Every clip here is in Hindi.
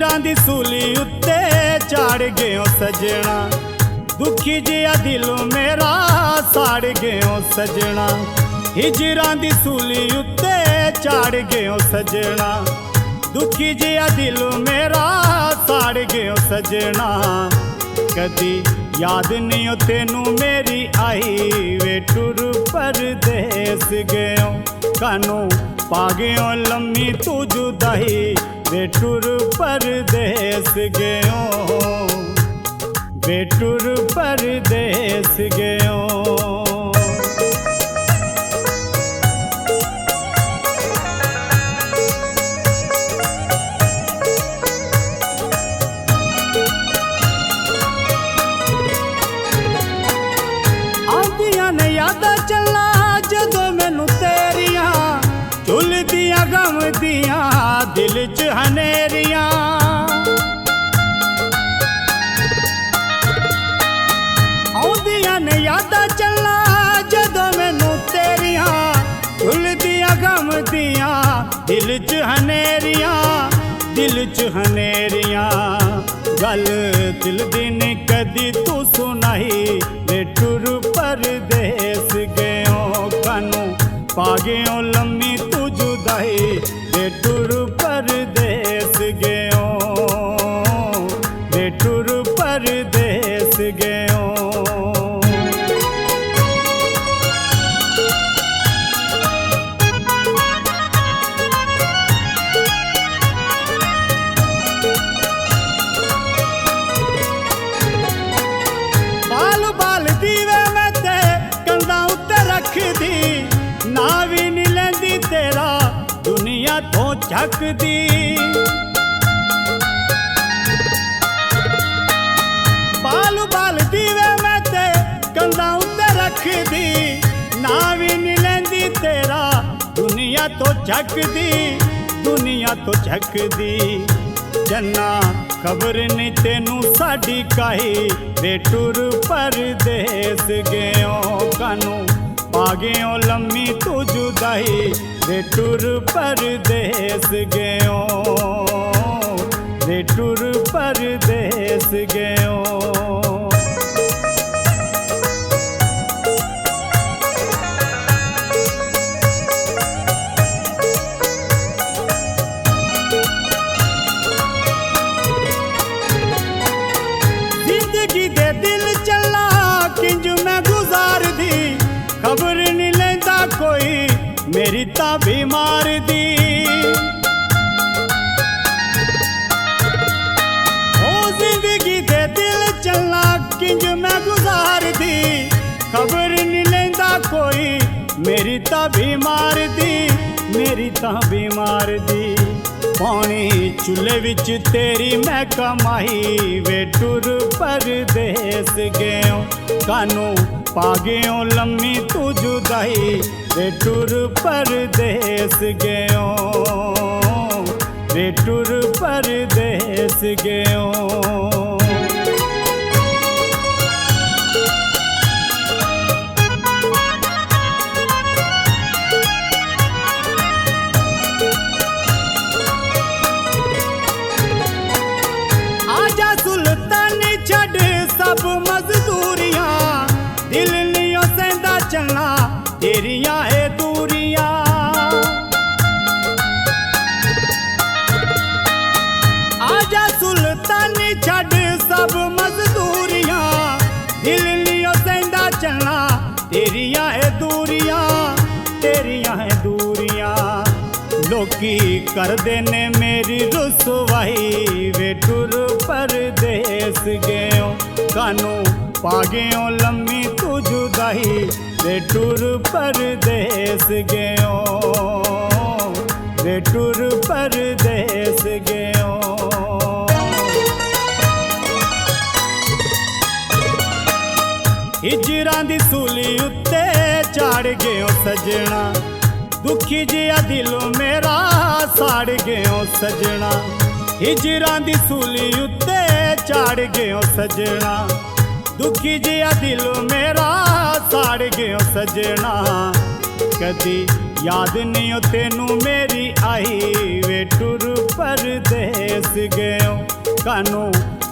हिजरां दी सूली उत्ते चाड़ गयो सजना, दुखी जिया दिल मेरा साड़ गयो सजना। हिजरां दी सूली उत्ते चाड़ गयो सजना, दुखी जिया दिल मेरा साड़ गयो सजना। कदी याद नहीं तेनू मेरी आई वे टुर परदेस गयो, कानू पा गयो लम्मी तू जुदाई वे टुर परदेस गयो, वे टुर परदेस गयो। आंदियां ने यादां चला जदों मैनू तेरियां, झुलदियां गम दियां दिल च हनेरियां। आंदियां ने यादां चला जदों मैनू तेरियां, झुलदियां गम दियां दिल च हनेरियां, दिल च हनेरियां। गल दिल दी नी कदी तू सुनाई वे टुर परदेस गयो, कानू पा गयो लम्मी तू जुदाई वे टुर परदेस गयो, वे टुर परदेस गयो। ना भी नी लेंदी तेरा दुनिया तो झकदी, बाल बाल दीवे मैं ते कंधा उत्ते रखदी। ना भी नी लेंदी तेरा दुनिया तो झकदी, दुनिया तो झकदी। जन्ना खबर नहीं तेनू साडी काई वे टुर परदेस गयो, कानू पा गयो लम्मी तू जुदाई वे टुर परदेस गयो, वे टुर परदेस गयो। जिंदगी दे दिल चला किंज मैं गुजार दी, खबर नहीं लेंदा कोई मेरी ता बीमार दी। ओ जिंदगी दे दिल चलना किंज मैं गुजार दी, खबर नहीं लेंदा कोई मेरी ता बीमार दी, मेरी ता बीमार दी। पानी चूल्हे विच तेरी मैं कमाई वे टुर परदेस गयो, कानू पा गयो लम्मी तू जुदाई वे टुर परदेस गयो, वे टुर परदेस गयो। आजा सुल्तानी छड़ सब मजदूरियां, दिल लियो सेंदा चलना तेरियां है दूरियां। आजा सुल्तानी छड़ सब मजदूरियां, दिल लियो सेंदा चलना तेरियां है दूरियां, तेरियां है दूरियां। लोकी कर देने मेरी रुसवाई वे टुर परदेस गयो, कानू पा गयो लम्मी तू जुदाई वे टुर परदेस गयो, वे टुर परदेस गयो। हिजरां दी सूली उत्ते चाड़ गयो सजना, दुखी जिया दिल मेरा साड़ गयो सजना। हिजरां दी सूली उत्ते चाड़ गयो सजना, दुखी जिया दिल मेरा साड़ गयो सजना। कदी याद नहीं हो तेनू मेरी आई वे टुर परदेस गयो कानू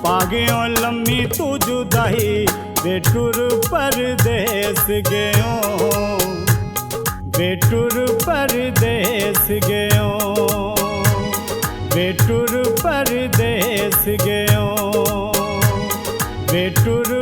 पा गयो लम्मी तू जुदाई वे टुर परदेस गयो वे टुर परदेस गयो वे टुर परदेस गयो वे टुर